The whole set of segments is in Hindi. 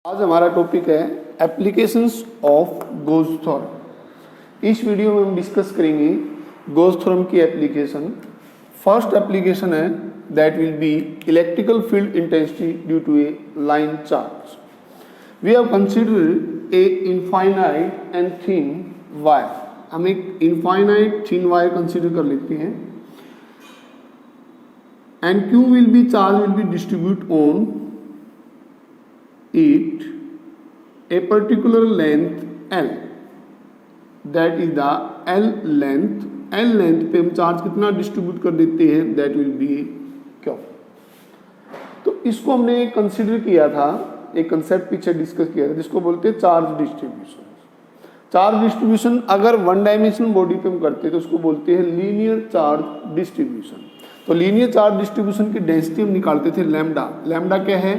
आज हमारा टॉपिक है एप्लीकेशंस ऑफ गोज थ्योरम। इस वीडियो में हम डिस्कस करेंगे गोज थ्योरम की एप्लीकेशन। फर्स्ट एप्लीकेशन है that will be electrical field intensity due to a line charge. We have considered a infinite and thin wire. हम एक इनफाइनाइट थिन वायर कंसीडर कर लेते हैं and Q will be charge will be distribute on it a particular length L, that is the L length पे हम चार्ज कितना डिस्ट्रीब्यूट कर देते हैं, that will be Q। तो इसको हमने कंसिडर किया था, एक कंसेप्ट पीछे डिस्कस किया था जिसको बोलते हैं चार्ज डिस्ट्रीब्यूशन। चार्ज डिस्ट्रीब्यूशन अगर वन डायमेंशनल बॉडी पे हम करते हैं तो उसको बोलते हैं लीनियर चार्ज डिस्ट्रीब्यूशन। तो लीनियर चार्ज डिस्ट्रीब्यूशन की डेंसिटी हम निकालते थे लैम्डा। लैम्डा क्या है?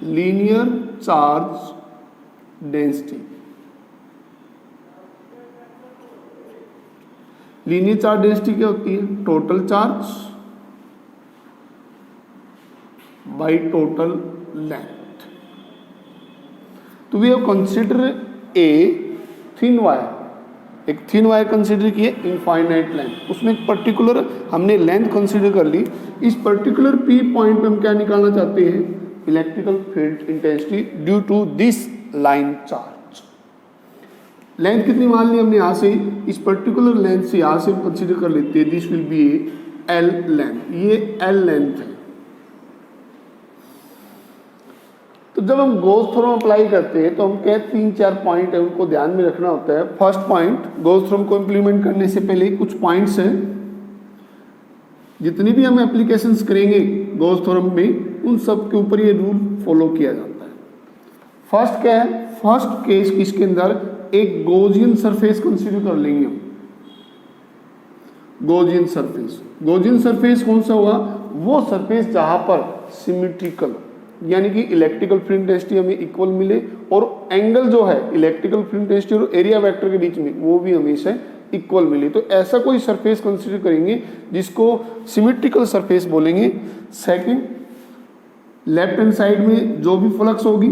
Linear charge density. Linear charge density क्या होती है? Total charge by total length. तो we have consider a thin wire, एक थिन वायर कंसीडर किए इनफाइनाइट लेंथ, उसमें एक पर्टिकुलर हमने लेंथ कंसीडर कर ली। इस पर्टिकुलर पी पॉइंट पे हम क्या निकालना चाहते हैं? Electrical field intensity due to this line charge. Length कितनी मान ली हमने? यहां से इस पर्टिकुलर लेंथ से यहां से हम कंसीडर कर लेते हैं this will B L length. ये एल लेंथ है। तो जब हम गोज थ्योरम अप्लाई करते हैं तो हम क्या 3-4 पॉइंट है उनको ध्यान में रखना होता है। फर्स्ट पॉइंट, गोज थ्योरम को इम्प्लीमेंट करने से पहले कुछ पॉइंट्स हैं, जितनी भी हम एप्लीकेशंस करेंगे गोज थ्योरम में उन सब के ऊपर ये रूल फॉलो किया जाता है। फर्स्ट क्या है? फर्स्ट केस किसके अंदर एक गोजियन सरफेस कंसीडर कर लेंगे हम। गोजियन सरफेस, गोजियन सरफेस कौन सा होगा? वो सरफेस जहां पर सिमेट्रिकल यानी कि इलेक्ट्रिकल फील्ड इंटेंसिटी हमें इक्वल मिले और एंगल जो है इलेक्ट्रिकल फील्ड इंटेंसिटी और एरिया वेक्टर के बीच में वो भी हमेशा इक्वल मिले। तो ऐसा कोई सरफेस कंसीडर करेंगे जिसको सिमेट्रिकल सरफेस बोलेंगे। सेकंड, लेफ्ट हैंड साइड में जो भी फ्लक्स होगी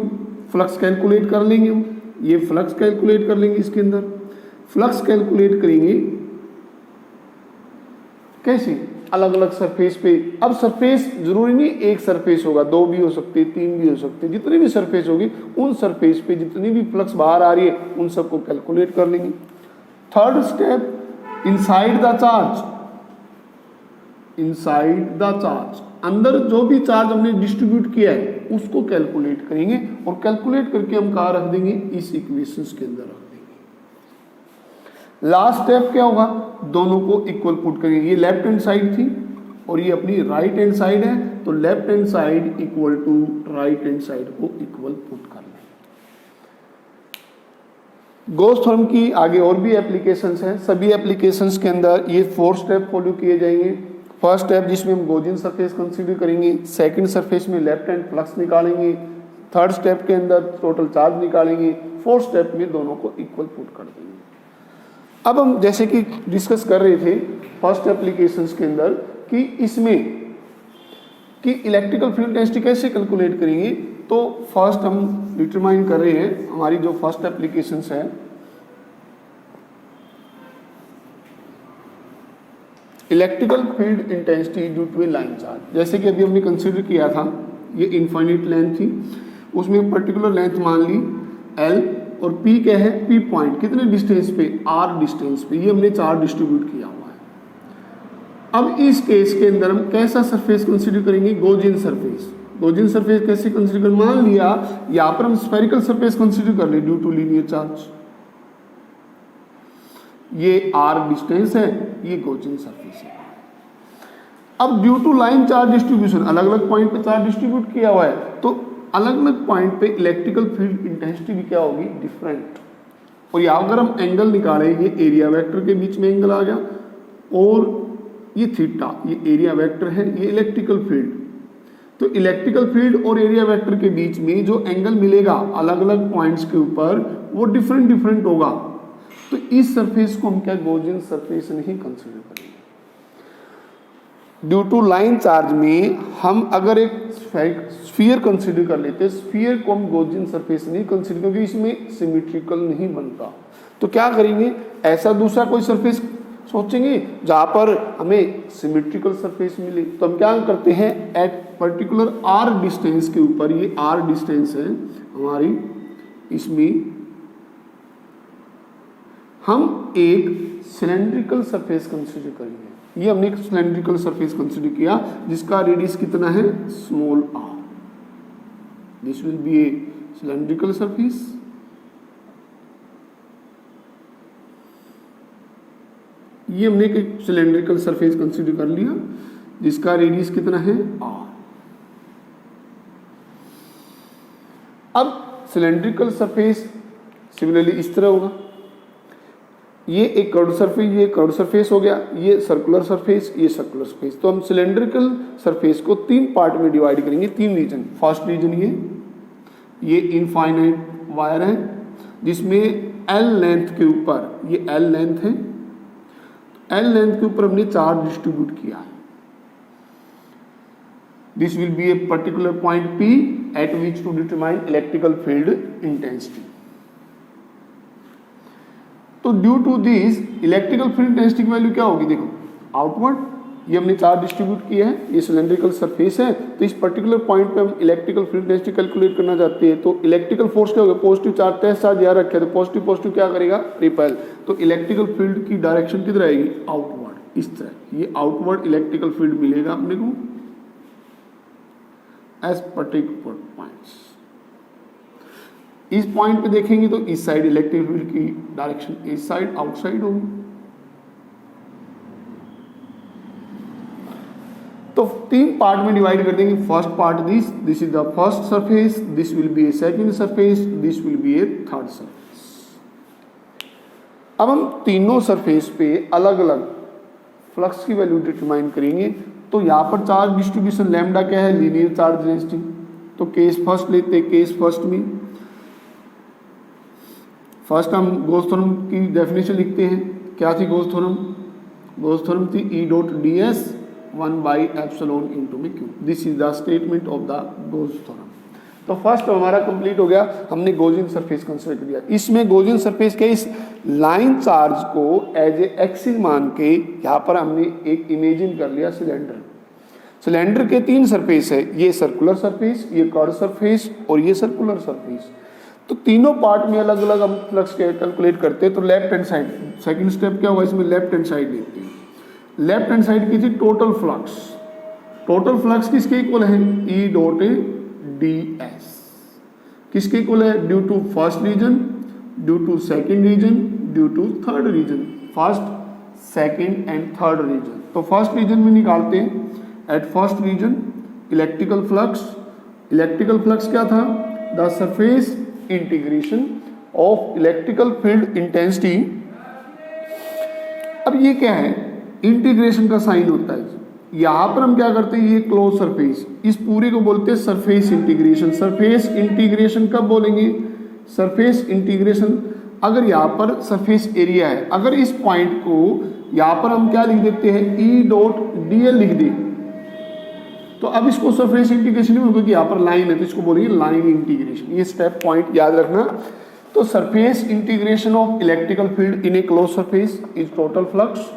फ्लक्स कैलकुलेट कर लेंगे हम। ये फ्लक्स कैलकुलेट कर लेंगे, इसके अंदर फ्लक्स कैलकुलेट करेंगे कैसे? अलग अलग सरफेस पे। अब सरफेस जरूरी नहीं एक सरफेस होगा, 2 भी हो सकते, 3 भी हो सकते, जितनी भी सरफेस होगी उन सरफेस पे जितनी भी फ्लक्स बाहर आ रही है उन सबको कैलकुलेट कर लेंगे। Third step, inside the charge, inside the charge अंदर जो भी चार्ज हमने डिस्ट्रीब्यूट किया है उसको कैलकुलेट करेंगे और कैलकुलेट करके हम कहाँ रख देंगे? इस इक्वेशंस के अंदर रख देंगे। लास्ट स्टेप क्या होगा? दोनों को इक्वल पुट करेंगे। ये लेफ्ट हैंड साइड थी और ये अपनी राइट हैंड साइड है, तो left hand side equal to right hand side को इक्वल पुट कर लेंगे। गोज थ्योरम की आगे और भी एप्लीकेशंस हैं। सभी एप्लीकेशंस के अंदर ये 4 स्टेप फॉलो किए जाएंगे। फर्स्ट स्टेप जिसमें हम गोजियन सरफेस कंसीडर करेंगे, सेकंड सरफेस में लेफ्ट हैंड फ्लक्स निकालेंगे, थर्ड स्टेप के अंदर टोटल चार्ज निकालेंगे, फोर्थ स्टेप में दोनों को इक्वल पुट कर देंगे। अब हम जैसे कि डिस्कस कर रहे थे फर्स्ट एप्लीकेशंस के अंदर कि इसमें कि इलेक्ट्रिकल फील्ड इंटेंसिटी कैसे कैलकुलेट करेंगे, तो फर्स्ट हम डिटरमाइन कर रहे हैं हमारी जो फर्स्ट एप्लीकेशंस है electrical field intensity due to a line charge. जैसे कि अभी हमने कंसीडर किया था ये इनफाइनाइट लेंथ थी, उसमें पर्टिकुलर लेंथ मान ली L और P क्या है? P पॉइंट कितने डिस्टेंस पे? R डिस्टेंस पे। ये हमने चार्ज डिस्ट्रीब्यूट किया हुआ है। अब इस केस के अंदर हम कैसा सरफेस कंसीडर करेंगे? Gaussian surface. गोजियन सरफेस कैसे कंसीडर कर? मान लिया यहाँ पर हम स्फेरिकल सरफेस कंसीडर कर ले ड्यू टू लीनियर चार्ज। ये R डिस्टेंस है, ये गोजियन सरफेस है। अब due to line charge distribution अलग अलग पॉइंट पे चार्ज डिस्ट्रीब्यूट किया हुआ है, तो अलग अलग पॉइंट पे इलेक्ट्रिकल फील्ड इंटेंसिटी भी क्या होगी? डिफरेंट। और यहाँ अगर हम एंगल निकालें, ये एरिया वेक्टर के बीच में एंगल आ गया और ये थीटा, ये एरिया वेक्टर है, ये इलेक्ट्रिकल फील्ड। तो इलेक्ट्रिकल फील्ड और एरिया वेक्टर के बीच में जो एंगल मिलेगा अलग अलग पॉइंट्स के ऊपर वो डिफरेंट होगा। तो इस सरफेस को हम क्या गोजियन सरफेस नहीं कंसीडर करेंगे। ड्यू टू लाइन चार्ज में हम अगर एक स्फीयर कंसीडर कर लेते हैं, स्फीयर को हम गॉसियन सरफेस नहीं कंसीडर क्योंकि इसमें सिमेट्रिकल नहीं बनता, तो क्या करेंगे, ऐसा दूसरा कोई सरफेस सोचेंगे जहां पर हमें सिमेट्रिकल सरफेस मिले। तो हम क्या करते हैं, एट पर्टिकुलर आर डिस्टेंस के ऊपर, ये आर डिस्टेंस है हमारी, इसमें हम एक सिलेंड्रिकल सरफेस कंसीडर करेंगे। ये हमने एक सिलेंड्रिकल सरफेस कंसीडर किया जिसका रेडियस कितना है, small R. This will be a cylindrical surface. ये हमने एक सिलेंड्रिकल सरफेस कंसीडर कर लिया जिसका रेडियस कितना है, आर। अब सिलेंड्रिकल सरफेस सिमिलरली इस तरह होगा, ये एक कर्व्ड सरफेस, ये कर्व्ड सरफेस हो गया, ये सर्कुलर सरफेस, ये सर्कुलर सरफेस। तो हम सिलेंड्रिकल सरफेस को 3 पार्ट में डिवाइड करेंगे, 3 रीजन। फर्स्ट रीजन ये इनफाइनाइट वायर है जिसमें एल लेंथ के ऊपर, ये एल लेंथ है, एल लेंथ के ऊपर हमने चार्ज डिस्ट्रीब्यूट किया है। This will be a particular point P at which to determine electrical field intensity. तो due to this electrical field intensity की वैल्यू क्या होगी, देखो आउटवर्ड, ये हमने चार्ज डिस्ट्रीब्यूट किया है, ये सिलेंड्रिकल सरफेस है, तो इस पर्टिकुलर पॉइंट पे हम इलेक्ट्रिकल फील्ड इंटेंसिटी कैलकुलेट करना चाहते हैं। तो इलेक्ट्रिकल फोर्स क्या होगा, पॉजिटिव चार्ज टेस्ट चार्ज यहाँ रखे, तो पॉजिटिव पॉजिटिव क्या करेगा, रिपेल। तो इलेक्ट्रिकल फील्ड की डायरेक्शन किधर आएगी, आउटवर्ड, इस तरह ये आउटवर्ड इलेक्ट्रिकल फील्ड मिलेगा अपने को एज पर्टिकुलर पॉइंट्स। इस पॉइंट पे देखेंगे तो इस साइड इलेक्ट्रिक फील्ड की डायरेक्शन इस साइड आउटसाइड होगी। तो 3 पार्ट में डिवाइड कर देंगे। First part this is the first surface, this will be A second surface, this will be A third surface. अब हम तीनों सरफेस पे अलग अलग फ्लक्स की वैल्यू डिटरमाइन करेंगे। तो यहाँ पर चार्ज डिस्ट्रीब्यूशन लैम्डा क्या है, लीनियर चार्ज डेंसिटी। तो केस फर्स्ट लेते हैं, केस फर्स्ट में फर्स्ट हम गॉस थ्योरम की डेफिनेशन लिखते हैं। क्या थी गॉस थ्योरम, गॉस थ्योरम थी E डॉट ds 1/ε इंटू में Q. This is the statement of the Gauss theorem. तो फर्स्ट हमारा कंप्लीट हो गया, हमने गॉसियन सरफेस कंसीडर कर दिया। इसमें गॉसियन सरफेस के इस लाइन चार्ज को एज ए एक्सिस मान के यहाँ पर हमने एक इमेजिन कर लिया सिलेंडर। सिलेंडर के 3 सरफेस है, ये सर्कुलर सरफेस, ये कर्व सरफेस और ये सर्कुलर सरफेस। तो तीनों पार्ट में अलग अलग हम फ्लक्स कैलकुलेट करते हैं। तो left hand side, second step क्या होगा, इसमें लेफ्ट हैंड साइड लेते हैं। लेफ्ट हैंड साइड की थी टोटल फ्लक्स। टोटल फ्लक्स किसके इक्वल है, E डॉट ds। किसके इक्वल है, due to first region, due to second region, due to third region. First second and third region. तो फर्स्ट रीजन में निकालते हैं, at first region electrical flux. Electrical flux क्या था, the surface integration of electrical field intensity. अब ये क्या है, इंटीग्रेशन का साइन होता है। यहां पर हम क्या करते हैं, ये क्लोज सरफेस, इस पूरे को बोलते हैं सरफेस इंटीग्रेशन। सरफेस इंटीग्रेशन कब बोलेंगे, सरफेस इंटीग्रेशन अगर यहां पर सरफेस एरिया है, अगर इस पॉइंट को यहां पर हम क्या लिख देते हैं, E डॉट dl लिख दें, तो अब इसको सरफेस इंटीग्रेशन नहीं होगा कि यहाँ पर लाइन है, तो इसको बोलेंगे लाइन इंटीग्रेशन। ये स्टेप पॉइंट याद रखना। तो surface integration of electrical field in A close surface is total flux.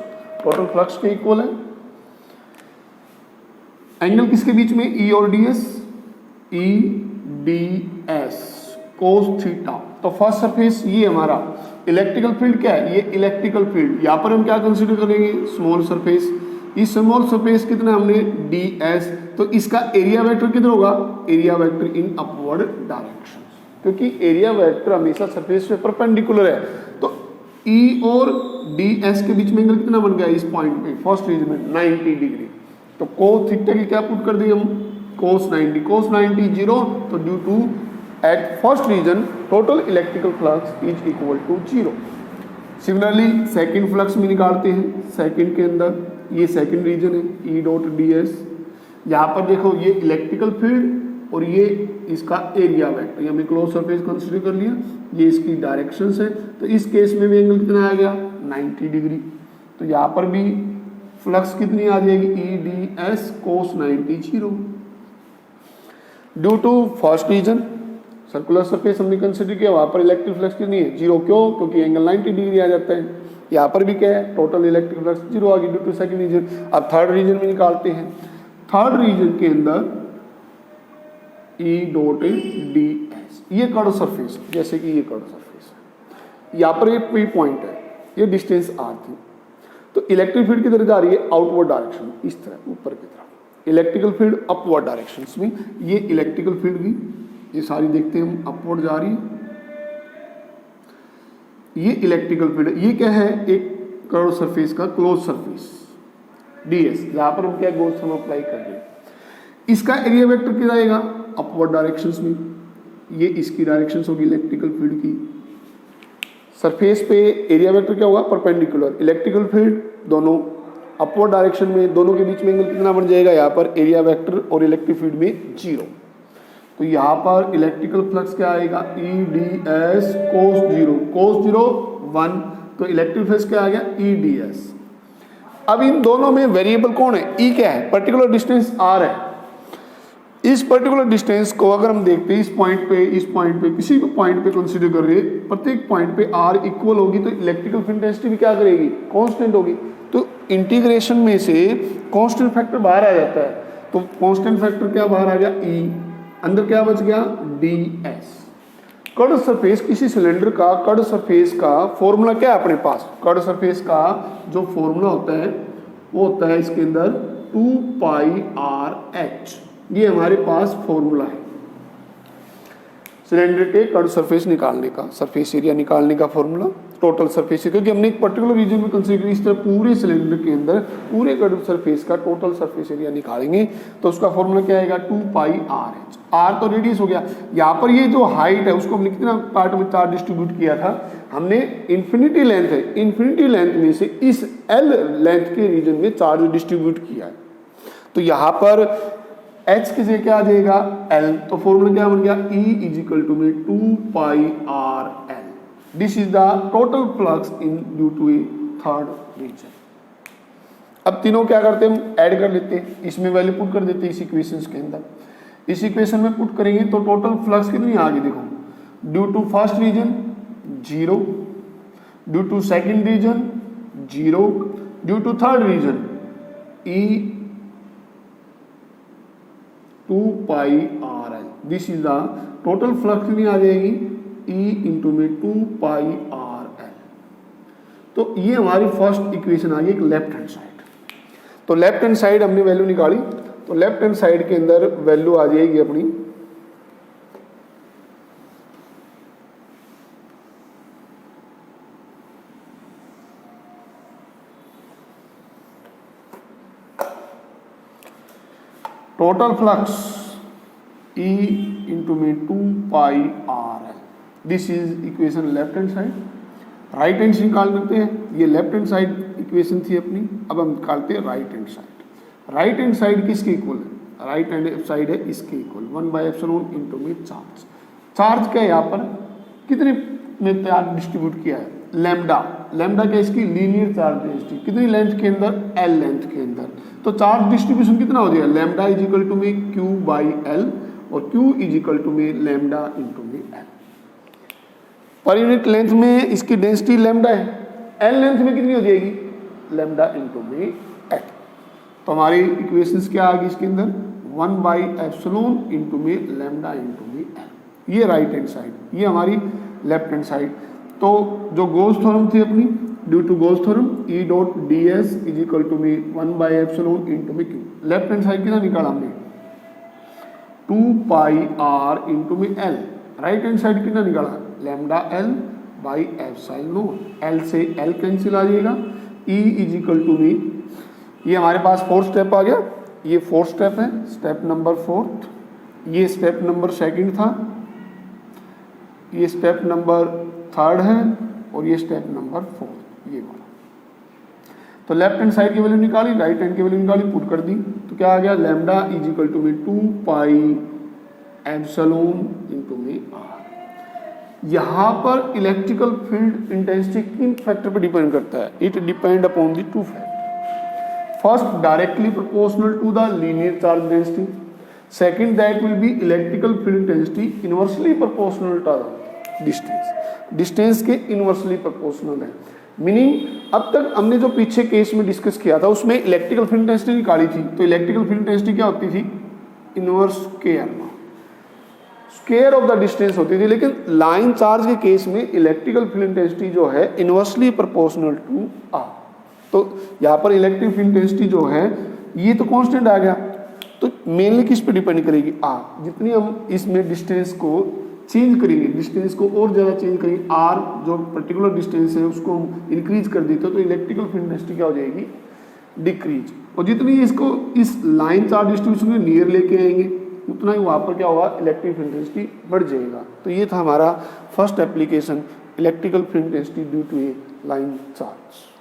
Total flux के इक्वल है। एंगल किसके बीच में, E और ds, E ds cos theta. तो फर्स्ट सरफेस ये हमारा इलेक्ट्रिकल फील्ड क्या है, ये इलेक्ट्रिकल फील्ड। यहाँ पर हम क्या कंसीडर करेंगे, स्मॉल सरफेस। इस स्मॉल सरफेस कितना हमने ds, तो इसका एरिया वेक्टर कितना होगा, area vector in upward direction, क्योंकि एरिया वेक्टर हमेशा सरफेस पे परपेंडिकुलर है। तो E और ds के बीच में एंगल कितना बन गया इस पॉइंट पे, फर्स्ट रीजन में 90 डिग्री। तो कोस थीटा की क्या पुट कर दिए हम, कोस 90, कोस 90 0। तो due to at first region total electrical flux is equal to 0। Similarly second flux में निकालते हैं, सेकंड के अंदर ये सेकंड रीजन है, E डॉट ds। यहाँ पर देखो ये इलेक्ट्रिकल फील्ड और ये इसका एरिया वेक्टर, ये हमने क्लोज सरफेस कंसीडर कर लिया, ये इसकी डायरेक्शंस है। तो इस केस में भी एंगल कितना आ गया, 90 डिग्री। तो यहाँ पर भी फ्लक्स कितनी आ जाएगी, E D S cos 90 0। Due to first region circular surface हमने कंसिडर किया, वहां पर इलेक्ट्रिक फ्लक्स कितनी है, 0। क्यों, क्योंकि एंगल 90 डिग्री आ जाता है। यहाँ पर भी क्या है, टोटल इलेक्ट्रिक फ्लक्स 0 आ गई ड्यू टू सेकंड रीजन। अब थर्ड रीजन में निकालते हैं। थर्ड रीजन के अंदर ई डॉट डी एस, ये कर्व सरफेस, जैसे कि ये कर्व सरफेस है, यहाँ पर एक कोई पॉइंट है, ये डिस्टेंस आर थी, तो इलेक्ट्रिक फील्ड किधर जा रही है, आउटवर्ड डायरेक्शन, इस तरह ऊपर की तरफ। इलेक्ट्रिकल फील्ड अपवर्ड डायरेक्शंस में, ये इलेक्ट्रिकल फील्ड भी ये सारी देखते हैं हम अपवर्ड जा रही है। ये इलेक्ट्रिकल फील्ड, ये क्या है, एक कर्व सरफेस का क्लोज सरफेस ds, यहां पर हम क्या गोल थंब अप्लाई कर रहे हैं। इसका एरिया वेक्टर क्या रहेगा, अपवर्ड डायरेक्शंस में, ये इसकी डायरेक्शंस होगी इलेक्ट्रिकल फील्ड की। सरफेस पे एरिया वेक्टर क्या होगा, परपेंडिकुलर। इलेक्ट्रिकल फील्ड दोनों अपवर्ड डायरेक्शन में, दोनों के बीच में एंगल कितना बन जाएगा, यहाँ पर एरिया वेक्टर और इलेक्ट्रिक फील्ड में 0। तो यहाँ पर इलेक्ट्रिकल फ्लक्स क्या आएगा, ई डी एस कोस 0, कोस 0 1, तो इलेक्ट्रिक फ्लक्स क्या आ गया, ई डी एस। अब इन दोनों में वेरिएबल कौन है, ई क्या है, पर्टिकुलर डिस्टेंस आर है। इस पर्टिकुलर डिस्टेंस को अगर हम देखते हैं, इस पॉइंट पे किसी भी पॉइंट पे कंसीडर कर रहे हैं, प्रत्येक पॉइंट पे आर इक्वल होगी, तो इलेक्ट्रिकल फील्ड डेंसिटी भी क्या करेगी, कांस्टेंट होगी। तो इंटीग्रेशन में से कांस्टेंट फैक्टर बाहर आ जाता है, तो कांस्टेंट फैक्टर क्या बाहर आ गया, ई, अंदर क्या बच गया, डी एस। कर्व सरफेस, किसी सिलेंडर का कर्व सरफेस का फॉर्मूला क्या है अपने पास, कर्व सरफेस का जो फॉर्मूला होता है वो होता है इसके अंदर 2 पाई आर एच, ये हमारे पास फॉर्मूला है सिलेंडर के कर्व सरफेस निकालने का, सरफेस एरिया निकालने का फॉर्मूला, टोटल सरफेस, क्योंकि हमने एक पर्टिकुलर रीजन में कंसीडर, इस तरह पूरे सिलेंडर के अंदर पूरे कर्व सरफेस का टोटल सरफेस एरिया निकालेंगे, तो उसका फॉर्मूला क्या आएगा, 2 पाई आर एच। आर तो रेडियस हो गया, यहाँ पर ये जो हाइट है उसको हमने कितना पार्ट में चार डिस्ट्रीब्यूट किया था, हमने इन्फिनिटी लेंथ है, इन्फिनिटी लेंथ में से इस एल लेंथ के रीजन में चार्ज डिस्ट्रीब्यूट किया है। तो यहाँ पर h की जगह क्या आ जाएगा, l, तो फॉर्मूला क्या बन गया, E इजिकल टू में 2 pi R L. This is the total flux in due to a third region. अब तीनों क्या करते हैं, हम ऐड कर लेते हैं, इसमें वैल्यू पुट कर देते हैं इस इक्वेशंस के अंदर। इस इक्वेशन में पुट करेंगे तो टोटल फ्लक्स कितनी आ गई, देखो, due to first region 0, due to second region 0, due to third region E 2 pi R L. This is the total flux कितनी आ जाएगी, E इंटू में 2 पाई आर एल। तो ये हमारी फर्स्ट इक्वेशन आ गई, एक लेफ्ट हैंड साइड। तो लेफ्ट हैंड साइड हमने वैल्यू निकाली, तो लेफ्ट हैंड साइड के अंदर वैल्यू आ जाएगी अपनी टोटल फ्लक्स E इंटू में 2 pi R L. This is equation left hand side. Right hand से निकाल लेते हैं, ये लेफ्ट हैंड साइड इक्वेशन थी अपनी, अब हम निकालते हैं right hand side. Right hand side किसके इक्वल है, राइट हैंड साइड है इसके इक्वल 1 बाई एप्सिलॉन इंटू में चार्ज। चार्ज क्या है, यहाँ पर कितने में चार्ज डिस्ट्रीब्यूट किया है, लैम्डा। लैम्डा क्या, इसकी लीनियर चार्ज डेंसिटी, कितनी लेंथ के अंदर, एल लेंथ के अंदर। तो चार्ज डिस्ट्रीब्यूशन कितना हो जाएगा, लैम्डा इज इक्वल टू में क्यू बाई एल, और क्यू इज इक्वल टू में लैम्डा इंटू में एल। पर यूनिट लेंथ में इसकी डेंसिटी लैम्डा है, एल लेंथ में कितनी हो जाएगी, लैम्डा इंटू में एल। तो हमारी इक्वेशंस क्या आ गई इसके अंदर, 1 बाई एप्सिलॉन इंटू में लैम्डा इंटू में एल। ये राइट हैंड साइड, ये हमारी लेफ्ट हैंड साइड। तो जो गोल्स थ्योरम थी अपनी, due to Gauss theorem E dot D S is equal to में 1 बाई एप्सिलॉन इंटू में क्यू। लेफ्ट हैंड साइड कितना निकाला हमने, 2 पाई आर इंटू में एल। राइट हैंड साइड कितना निकाला, lambda L by epsilon, L से एल कैंसिल आ जाएगा। E इज इक्वल टू में, ये हमारे पास फोर्थ स्टेप आ गया, ये फोर्थ स्टेप है, स्टेप नंबर 4, ये स्टेप नंबर 2 था, ये स्टेप नंबर 3 है, और ये स्टेप नंबर 4, ये वाला। तो लेफ्ट हैंड साइड की वैल्यू निकाली, राइट हैंड की वैल्यू निकाली, पुट कर दी, तो क्या आ गया, लैम्डा इज इक्वल टू में 2 पाई एप्सिलॉन इंटू में आर। यहाँ पर इलेक्ट्रिकल फील्ड इंटेंसिटी किन फैक्टर पर डिपेंड करता है, it depend upon the 2 factor. First directly proportional to the linear charge density, second that will be electrical field intensity inversely proportional to the distance, distance के इनवर्सली प्रोपोर्शनल है। मीनिंग अब तक हमने जो पीछे केस में डिस्कस किया था उसमें इलेक्ट्रिकल फील्ड इंटेंसिटी निकाली थी, तो इलेक्ट्रिकल फील्ड इंटेंसिटी क्या होती थी, inverse square of the distance होती थी, लेकिन लाइन चार्ज के केस में इलेक्ट्रिकल फील्ड इंटेंसिटी जो है इनवर्सली प्रोपोर्शनल टू आर। तो यहाँ पर इलेक्ट्रिक फील्ड इंटेंसिटी जो है ये तो कांस्टेंट आ गया, तो मेनली किस पे डिपेंड करेगी, आर। जितनी हम इसमें डिस्टेंस को चेंज करेंगे, डिस्टेंस को और ज़्यादा चेंज करेंगे, आर जो पर्टिकुलर डिस्टेंस है उसको हम इंक्रीज कर देते हो तो इलेक्ट्रिकल फील्ड इंटेंसिटी क्या हो जाएगी, डिक्रीज। और जितनी इसको इस लाइन चार्ज डिस्ट्रीब्यूशन के नियर लेके आएंगे उतना ही वहाँ पर क्या होगा, इलेक्ट्रिक फील्ड इंटेंसिटी बढ़ जाएगा। तो ये था हमारा first application, electrical field intensity due to a line charge.